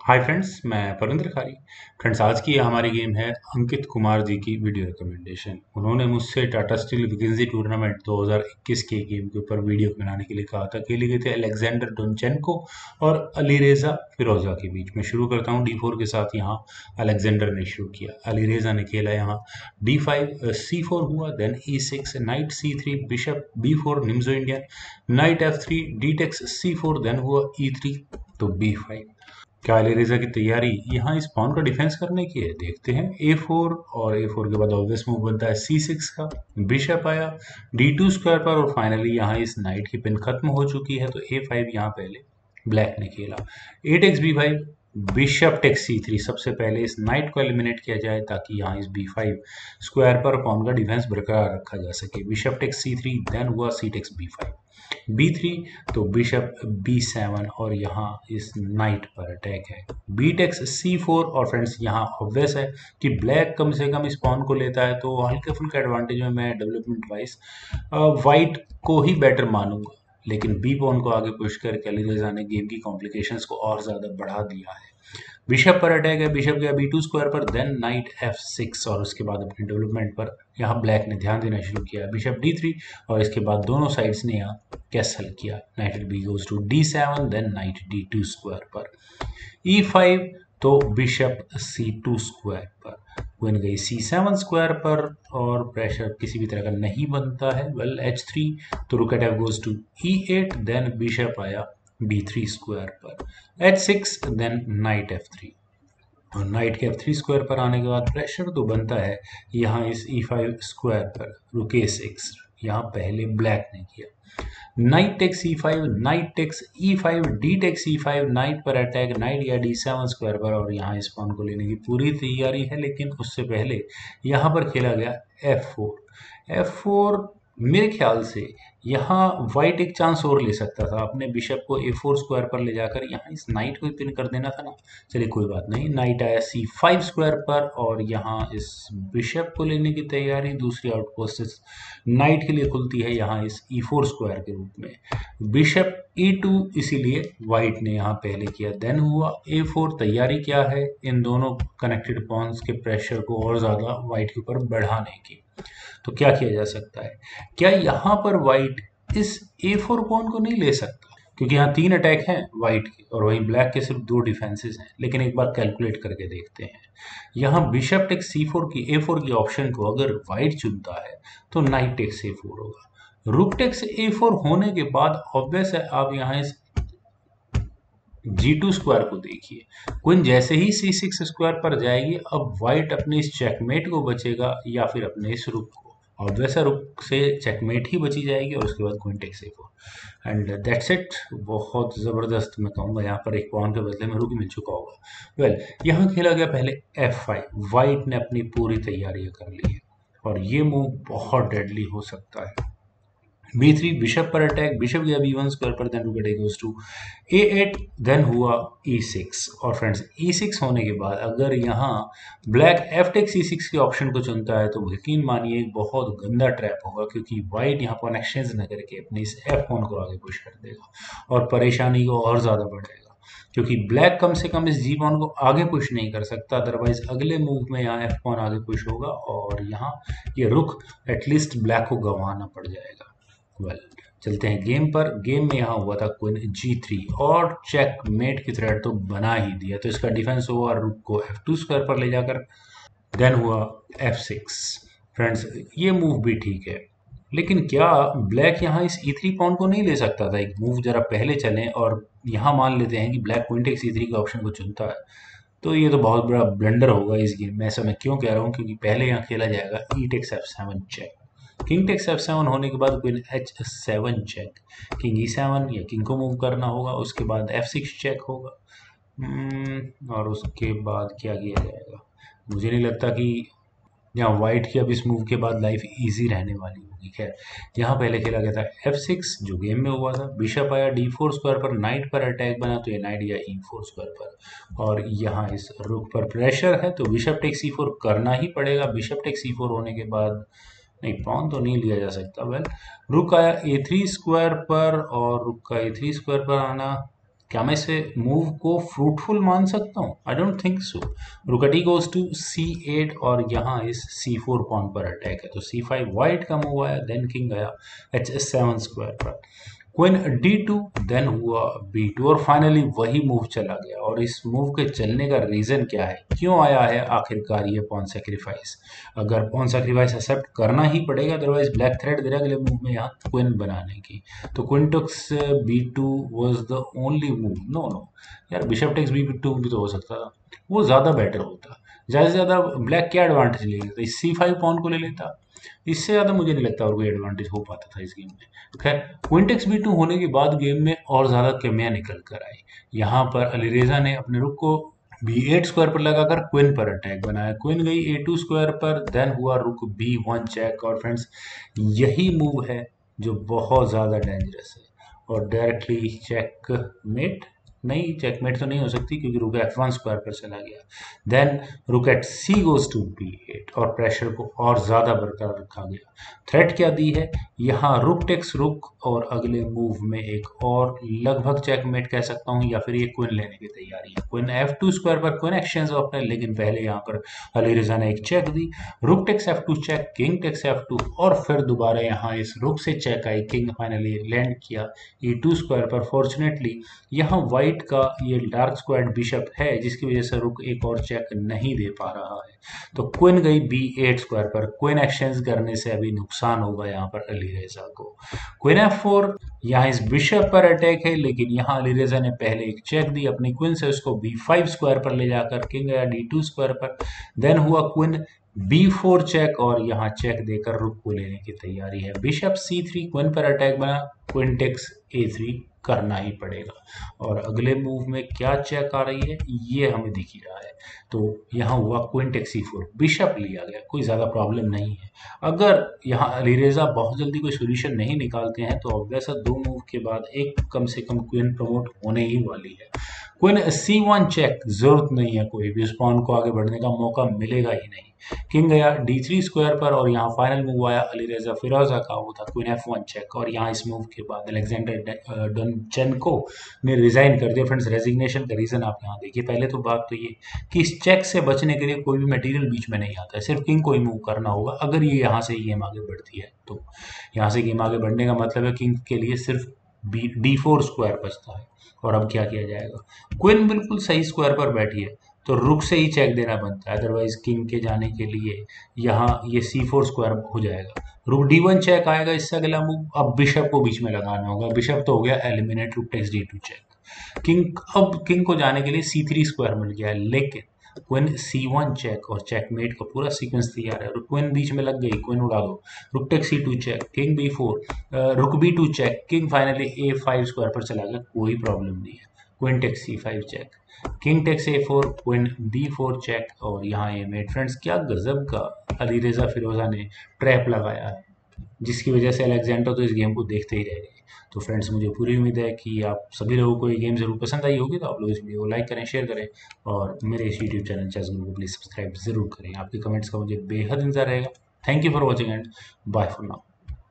Hi friends, मैं परिंद्र खारी। Friends, आज की हमारी गेम है अंकित कुमार जी की वीडियो रिकमेंडेशन। उन्होंने मुझसे टाटा स्टील विकिंजी टूर्नामेंट 2021 के गेम के ऊपर वीडियो बनाने के लिए कहा था। खेले गए थे अलेक्जेंडर डोनचेंको और अलीरेजा फिरोजा के बीच में। शुरू करता हूँ D4 के साथ। यहाँ अलेक्जेंडर ने शुरू किया, अलीरेजा ने खेला यहाँ D5, C4 हुआ, then E6, knight C3, bishop B4, Nimzo Indian, knight F3, D takes C4, then हुआ E3 तो B5। क्या एलिरेजा की तैयारी यहाँ इस पॉन का डिफेंस करने की है? देखते हैं। A4 और A4 के बाद ऑब्वियस मूव बनता है C6 का। बिशप आया D2 स्क्वायर पर और फाइनली यहाँ इस नाइट की पिन खत्म हो चुकी है तो A5 यहाँ पहले ब्लैक ने खेला। A takes B5, bishop takes C3। सबसे पहले इस नाइट को एलिमिनेट किया जाए ताकि यहाँ इस B5 स्क्वायर पर पॉन का डिफेंस बरकरार रखा जा सके। बिशप टेक्स C3, देन हुआ C टेक्स B5, B3 तो बिशप B7 और यहाँ इस नाइट पर अटैक है। बी टेक्स C4 और फ्रेंड्स यहाँ ऑब्वियस है कि ब्लैक कम से कम इस पॉन को लेता है तो हल्के फुल्के एडवांटेज में मैं डेवलपमेंट वाइज वाइट को ही बेटर मानूंगा, लेकिन बी पॉन को आगे पुश करके अलीरेजा ने गेम की कॉम्प्लिकेशंस को और ज्यादा बढ़ा दिया है। बिशप पर अटैक है, बिशप गया B2 स्क्वायर पर, देन नाइट F6 और उसके बाद अपने डेवलपमेंट पर यहाँ ब्लैक ने ध्यान देना शुरू किया। बिशप D3 और इसके बाद दोनों साइड्स ने यहाँ कैसल किया। Knight B goes to D7, then knight D2 square पर, E5 तो बिशप C2 स्क्वायर पर, क्वीन गई C7 स्क्वायर पर और प्रेशर किसी भी तरह का नहीं बनता है। वेल H3 तो rook at F goes to E8, then bishop आया B3 स्क्वायर पर, H6, देन नाइट F3 और नाइट के F3 स्क्वायर पर आने के बाद प्रेशर तो बनता है यहाँ इस E5 स्क्वायर पर, रुक A6 यहाँ पहले ब्लैक ने किया। Knight takes E5, knight takes E5, D takes E5, knight पर अटैक, नाइट या D7 स्क्वायर पर और यहाँ इस पॉन को लेने की पूरी तैयारी है। लेकिन उससे पहले यहाँ पर खेला गया F4। F4 मेरे ख्याल से यहाँ वाइट एक चांस और ले सकता था, अपने बिशप को A4 स्क्वायर पर ले जाकर यहाँ इस नाइट को पिन कर देना था ना। चलिए कोई बात नहीं, नाइट आया C5 स्क्वायर पर और यहाँ इस बिशप को लेने की तैयारी। दूसरी आउटपोस्ट नाइट के लिए खुलती है यहाँ इस E4 स्क्वायर के रूप में। बिशप E2 इसीलिए वाइट ने यहाँ पहले किया, देन हुआ A4। तैयारी क्या है? इन दोनों कनेक्टेड पॉन्स के प्रेशर को और ज्यादा वाइट के ऊपर बढ़ाने की। तो क्या किया जा सकता है? क्या यहाँ पर वाइट इस A4 पॉन को नहीं ले सकता? क्योंकि यहाँ 3 अटैक हैं वाइट के और वहीं ब्लैक के सिर्फ 2 डिफेंसेस हैं। लेकिन एक बार कैलकुलेट करके देखते हैं। यहाँ बिशप टेक्स C4 की A4 की ऑप्शन को अगर वाइट चुनता है तो नाइट टेक्स A4 होगा। रुक टेक्स A4 होने के बाद ऑब्वियस है, आप यहाँ इस G2 स्क्वायर को देखिए। क्वीन जैसे ही C6 स्क्वायर पर जाएगी, अब व्हाइट अपने इस चेकमेट को बचेगा या फिर अपने इस रुक को। ऑब्वियस है, रुक से चेकमेट ही बची जाएगी और उसके बाद queen takes A4 and that's it. बहुत ज़बरदस्त मैं कहूँगा, यहाँ पर एक पॉन के बदले में रुक मिल चुका होगा। वेल यहाँ खेला गया पहले F5। व्हाइट ने अपनी पूरी तैयारियां कर ली है और ये मूव बहुत डेडली हो सकता है। B3 बिशप पर अटैक, बिशप गया B1 स्क्वायर पर, देन रुक गोज टू A8, देन हुआ E6 और फ्रेंड्स E6 होने के बाद अगर यहाँ ब्लैक F टेक्स E6 के ऑप्शन को चुनता है तो यकीन मानिए बहुत गंदा ट्रैप होगा, क्योंकि वाइट यहाँ पर एक्सचेंज न करके अपने इस F पॉन को आगे पुश कर देगा और परेशानी को और ज़्यादा बढ़ाएगा, क्योंकि ब्लैक कम से कम इस जी पॉन को आगे पुश नहीं कर सकता। अदरवाइज अगले मूव में यहाँ F पॉन आगे पुश होगा और यहाँ ये रुक एटलीस्ट ब्लैक को गंवाना पड़ जाएगा। वेल चलते हैं गेम पर। गेम में यहाँ हुआ था क्वीन G3 और चेकमेट की थ्रेड तो बना ही दिया, तो इसका डिफेंस हुआ रुक को F2 स्क्वायर पर ले जाकर, देन हुआ F6। फ्रेंड्स ये मूव भी ठीक है, लेकिन क्या ब्लैक यहाँ इस E3 पॉन को नहीं ले सकता था? एक मूव जरा पहले चलें और यहाँ मान लेते हैं कि ब्लैक क्वीन टेक्स E3 के ऑप्शन को चुनता है, तो ये तो बहुत बड़ा ब्लंडर होगा इस गेम में। ऐसा मैं क्यों कह रहा हूँ? क्योंकि पहले यहाँ खेला जाएगा E takes F7 check, king takes F7 होने के बाद queen H7 check, king E7 या किंग को मूव करना होगा, उसके बाद F6 चेक होगा। और उसके बाद क्या किया जाएगा? मुझे नहीं लगता कि यहाँ वाइट की अब इस मूव के बाद लाइफ इजी रहने वाली होगी। खैर यहाँ पहले खेला गया था F6 जो गेम में हुआ था। बिशप आया D4 स्क्वायर पर, नाइट पर अटैक बना तो ये नाइट या E4 स्क्वायर पर और यहाँ इस रुक पर प्रेशर है तो बिशप टेक्स E4 करना ही पड़ेगा। बिशप टेक्स E4 होने के बाद नहीं, पॉन तो नहीं लिया जा सकता। वेल रुक आया A3 स्क्वायर पर और रुक का A3 स्क्वायर पर आना क्या मैं इसे मूव को फ्रूटफुल मान सकता हूँ? I don't think so. रुक डी गोज टू C8 और यहाँ इस C4 पॉन पर अटैक है, तो C5 वाइट का मूव आया, देन किंग गया H7 स्क्वायर पर, क्वीन D2, देन हुआ B2 और फाइनली वही मूव चला गया। और इस मूव के चलने का रीजन क्या है, क्यों आया है आखिरकार ये पॉन सेक्रीफाइस? अगर पॉन सेक्रीफाइस एक्सेप्ट करना ही पड़ेगा, अदरवाइज ब्लैक थ्रेड दे रहा अगले मूव में यहाँ क्वीन बनाने की। तो queen takes B2 was the only move. No no यार, बिशप टेक्स B2 भी तो हो सकता था, वो ज़्यादा बेटर होता। ज़्यादा से ज़्यादा ब्लैक क्या एडवांटेज ले लेता, इस C5 पॉन को ले लेता, इससे ज़्यादा मुझे नहीं लगता और कोई एडवांटेज हो पाता था इस गेम में। खैर, क्वीन टेक्स B2 होने के बाद गेम में और ज़्यादा कमियां निकल कर आई। यहाँ पर अलीरेजा ने अपने रुक को B8 स्क्वायर पर लगाकर क्वीन पर अटैक बनाया, क्वीन गई A2 स्क्वायर पर, देन हुआ रुक B1 चेक। और फ्रेंड्स, यही मूव है जो बहुत ज़्यादा डेंजरस है और डायरेक्टली चेकमेट, नहीं चेकमेट तो नहीं हो सकती क्योंकि रुक F1 स्क्वायर पर चला गया। देन रुक eight C goes to B8 और प्रेशर को और ज़्यादा बरकरार रखा गया। थ्रेट क्या दी है यहाँ, रुक टेक्स रुक और अगले मूव में एक और लगभग चेकमेट कह सकता हूँ, या फिर ये क्वीन लेने की तैयारी है। क्वीन F2 स्क्वायर पर क्वीन एक्सचेंज ऑफ है, लेकिन पहले यहाँ पर अली रजा ने एक चेक दी, rook takes F2 check, king takes F2 और फिर दोबारा यहाँ इस रुक से चेक आई, किंग फाइनली लैंड किया E2 स्क्वायर पर। फॉर्चुनेटली यहाँ व्हाइट का ये डार्क स्क्वायर बिशप है जिसकी वजह से रुक एक और चेक नहीं दे पा रहा है, तो क्वीन गई B8 स्क्वायर पर। क्वीन एक्सचेंज करने से अभी नुकसान होगा यहाँ पर अली रेजा को। क्वीन F4, यहाँ इस बिशप पर अटैक है, लेकिन यहाँ अली रेजा ने पहले एक चेक दी अपनी क्वीन से, उसको B5 स्क्वायर पर ले जाकर किंग गया D2 स्क्वायर पर, देन हुआ क्वीन B4 चेक और यहाँ चेक देकर रुक को लेने की तैयारी है। बिशप C3, क्वीन पर अटैक बना, क्वीन टेक्स A3 करना ही पड़ेगा। और अगले मूव में क्या चेक आ रही है ये हमें दिख ही रहा है, तो यहाँ हुआ क्वीन टेक्स C4, बिशप लिया गया, कोई ज़्यादा प्रॉब्लम नहीं है। अगर यहाँ अली रेजा बहुत जल्दी कोई सोल्यूशन नहीं निकालते हैं तो ऑब्वियस है 2 मूव के बाद एक कम से कम क्वीन प्रमोट होने ही वाली है। क्वीन C1 चेक, जरूरत नहीं है कोई भी, उस पॉन को आगे बढ़ने का मौका मिलेगा ही नहीं। किंग गया D3 स्क्वायर पर और यहाँ फाइनल मूव आया अली रेजा फिरोजा का, वो था क्वीन F1 चेक। और यहाँ इस मूव के बाद अलेक्जेंडर डोनचेन्को ने रिजाइन कर दिया। फ्रेंड्स, रेजिग्नेशन का रीजन आप यहाँ देखिए। पहले तो बात तो ये कि इस चेक से बचने के लिए कोई भी मटेरियल बीच में नहीं आता है, सिर्फ किंग को ही मूव करना होगा। अगर ये यहाँ से गेम आगे बढ़ती है तो यहाँ से गेम आगे बढ़ने का मतलब है किंग के लिए सिर्फ D4 स्क्वायर बचता है। और अब क्या किया जाएगा, क्वीन बिल्कुल सही स्क्वायर पर बैठी है तो रुक से ही चेक देना बनता है, अदरवाइज किंग के जाने के लिए यहाँ ये C4 स्क्वायर हो जाएगा, रुक D1 चेक आएगा, इससे अगला मूव अब बिशप को बीच में लगाना होगा। बिशप तो हो गया eliminate, rook takes D2 check, king, अब किंग को जाने के लिए C3 स्क्वायर मिल गया है, लेकिन क्वीन C1 चेक और चेकमेट का पूरा सीक्वेंस तैयार है। क्वीन बीच में लग गई, क्वीन उड़ा दो, rook takes C2 check, king B4, रुक B2 check, king finally A5 square पर चला गया, कोई प्रॉब्लम नहीं है। Queen takes C5 check, king takes A4, queen D4 check और यहाँ ये मेट। फ्रेंड्स, क्या गजब का अली रेजा फिरोजा ने ट्रैप लगाया है, जिसकी वजह से अलेक्जेंडर तो इस गेम को देखते ही रह गए। तो फ्रेंड्स, मुझे पूरी उम्मीद है कि आप सभी लोगों को ये गेम जरूर पसंद आई होगी, तो आप लोग इस वीडियो को लाइक करें, शेयर करें और मेरे इस यूट्यूब चैनल चेस गुरु को प्लीज़ सब्सक्राइब जरूर करें। आपके कमेंट्स का मुझे बेहद इंतजार रहेगा। Thank you for watching and bye for now.